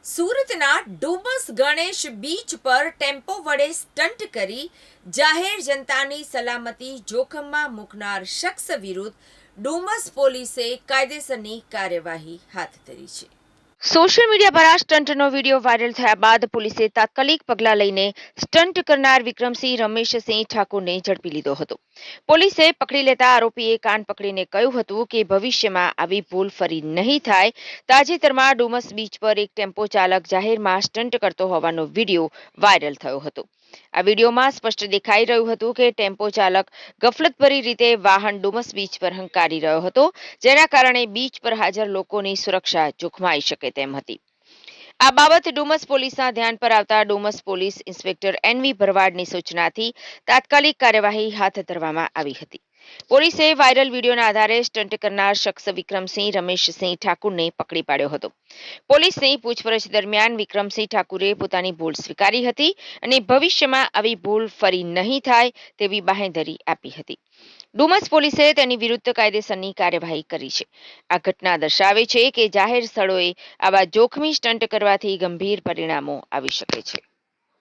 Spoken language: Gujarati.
સુરતના ડુમસ ગણેશ બીચ પર ટેમ્પો વડે સ્ટન્ટ કરી જાહેર જનતાની સલામતી જોખમમાં મૂકનાર શખ્સ વિરુદ્ધ ડુમસ પોલીસે કાયદેસરની કાર્યવાહી હાથ ધરી છે. સોશિયલ મીડિયા પર આ સ્ટન્ટનો વિડીયો વાયરલ થયા બાદ પોલીસે તાત્કાલિક પગલાં લઈને સ્ટન્ટ કરનાર વિક્રમસિંહ રમેશસિંહ ઠાકુરને ઝડપી લીધો હતો. પોલીસે પકડી લેતા આરોપીએ કાન પકડીને કહ્યું હતું કે ભવિષ્યમાં આવી ભૂલ ફરી નહીં થાય. તાજેતરમાં ડુમસ બીચ પર એક ટેમ્પો ચાલક જાહેરમાં સ્ટન્ટ કરતો હોવાનો વિડીયો વાયરલ થયો હતો. આ વિડીયોમાં સ્પષ્ટ દેખાઈ રહ્યું હતું કે ટેમ્પો ચાલક ગફલતભરી રીતે વાહન ડુમસ બીચ પર હંકારી રહ્યો હતો, જેના કારણે બીચ પર હાજર લોકોની સુરક્ષા જોખમાઈ શકે તેમ હતી. આ બાબત ડુમસ પોલીસના ધ્યાન પર આવતા ડુમસ પોલીસ ઇન્સ્પેક્ટર NV ભરવાડની સૂચનાથી તાત્કાલિક કાર્યવાહી હાથ ધરવામાં આવી હતી. પોલીસે વાયરલ વિડીયોના આધારે સ્ટન્ટ કરનાર શખ્સ વિક્રમસિંહ રમેશસિંહ ઠાકુરને પકડી પાડ્યો હતો. પોલીસની પૂછપરછ દરમિયાન વિક્રમસિંહ ઠાકુરે પોતાની ભૂલ સ્વીકારી હતી અને ભવિષ્યમાં આવી ભૂલ ફરી નહીં થાય તેવી બાંહેધરી આપી હતી. ડુમસ પોલીસે તેની વિરુદ્ધ કાયદેસરની કાર્યવાહી કરી છે. આ ઘટના દર્શાવે છે કે જાહેર સ્થળોએ આવા જોખમી સ્ટન્ટ કરવાથી ગંભીર પરિણામો આવી શકે છે.